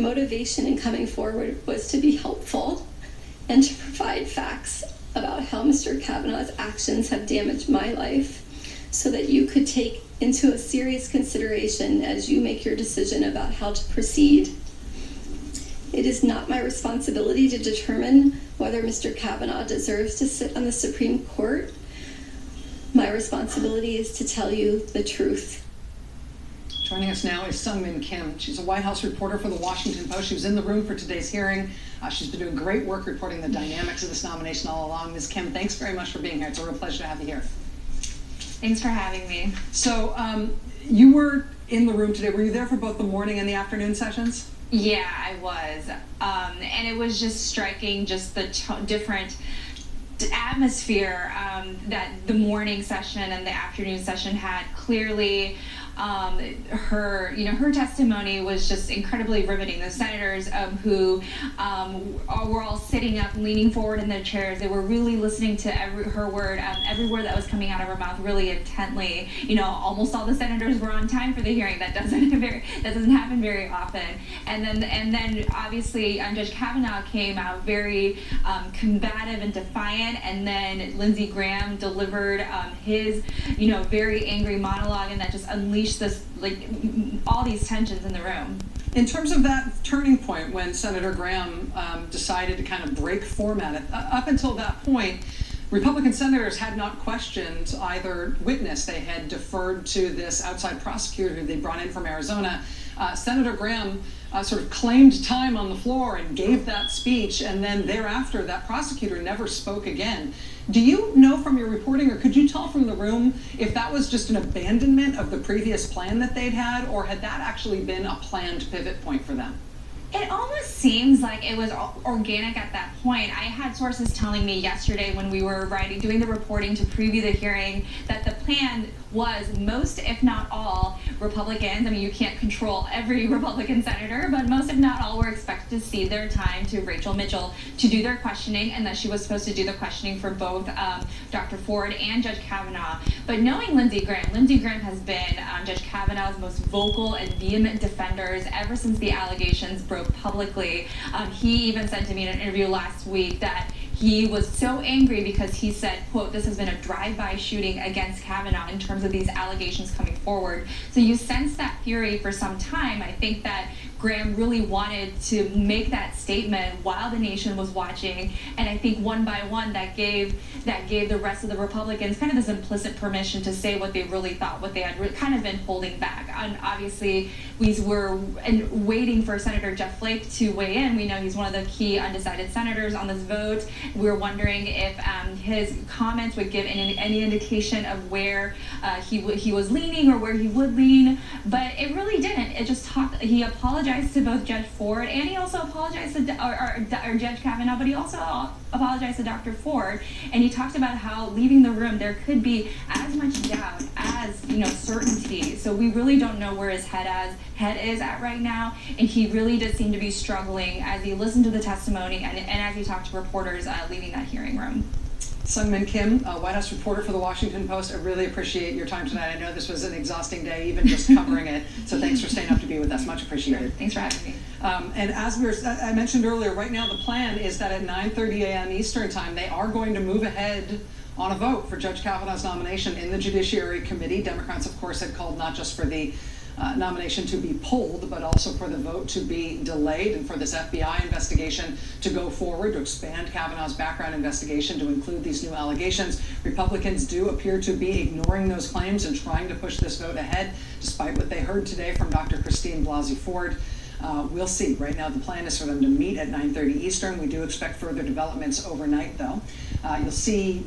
motivation in coming forward was to be helpful and to provide facts about how Mr. Kavanaugh's actions have damaged my life so that you could take into a serious consideration as you make your decision about how to proceed. It is not my responsibility to determine whether Mr. Kavanaugh deserves to sit on the Supreme Court. My responsibility is to tell you the truth. Joining us now is Sueng Min Kim. She's a White House reporter for the Washington Post. She was in the room for today's hearing. She's been doing great work reporting the dynamics of this nomination all along. Ms. Kim, thanks very much for being here. It's a real pleasure to have you here. Thanks for having me. So you were in the room today. Were you there for both the morning and the afternoon sessions? Yeah, I was. And it was just striking, just the different atmosphere that the morning session and the afternoon session had. Clearly, her testimony was just incredibly riveting. The senators who were all sitting up, leaning forward in their chairs, they were really listening to her word, every word that was coming out of her mouth really intently. Almost all the senators were on time for the hearing. That doesn't happen very often. And then obviously Judge Kavanaugh came out very combative and defiant, and then Lindsey Graham delivered his very angry monologue, and that just unleashed this, all these tensions in the room. In terms of that turning point when Senator Graham decided to kind of break format, up until that point, Republican senators had not questioned either witness. They had deferred to this outside prosecutor who they brought in from Arizona. Senator Graham sort of claimed time on the floor and gave that speech, and then thereafter that prosecutor never spoke again. Do you know from your reporting, or could you tell from the room, if that was just an abandonment of the previous plan that they'd had, or had that actually been a planned pivot point for them? It almost seems like it was organic at that point. I had sources telling me yesterday when we were doing the reporting to preview the hearing, that the plan was most, if not all, Republicans. I mean, you can't control every Republican senator, but most, if not all, were expected to cede their time to Rachel Mitchell to do their questioning, and that she was supposed to do the questioning for both Dr. Ford and Judge Kavanaugh. But knowing Lindsey Graham has been Judge Kavanaugh's most vocal and vehement defenders ever since the allegations broke publicly. He even said to me in an interview last week that he was so angry because he said, quote, "This has been a drive-by shooting against Kavanaugh in terms of these allegations coming forward." So you sense that fury for some time. I think that Graham really wanted to make that statement while the nation was watching, and I think one by one that gave the rest of the Republicans kind of this implicit permission to say what they really thought, what they had kind of been holding back. And obviously, we were waiting for Senator Jeff Flake to weigh in. We know he's one of the key undecided senators on this vote. We're wondering if his comments would give any indication of where he was leaning or where he would lean, but it really didn't. It just he apologized to both Judge Ford, and he also apologized to or Judge Kavanaugh, but he also apologized to Dr. Ford, and he talked about how leaving the room there could be as much doubt as certainty. So we really don't know where his head is at right now, and he really did seem to be struggling as he listened to the testimony and as he talked to reporters leaving that hearing room. Sueng Min Kim, White House reporter for the Washington Post. I really appreciate your time tonight. I know this was an exhausting day, even just covering it. So thanks for staying up to be with us. Much appreciated. Thanks for having me. And as I mentioned earlier, right now the plan is that at 9:30 a.m. Eastern time, they are going to move ahead on a vote for Judge Kavanaugh's nomination in the Judiciary Committee. Democrats, of course, had called not just for the nomination to be pulled, but also for the vote to be delayed and for this FBI investigation to go forward, to expand Kavanaugh's background investigation to include these new allegations. Republicans do appear to be ignoring those claims and trying to push this vote ahead, despite what they heard today from Dr. Christine Blasey Ford. We'll see. Right now, the plan is for them to meet at 9:30 Eastern. We do expect further developments overnight, though. You'll see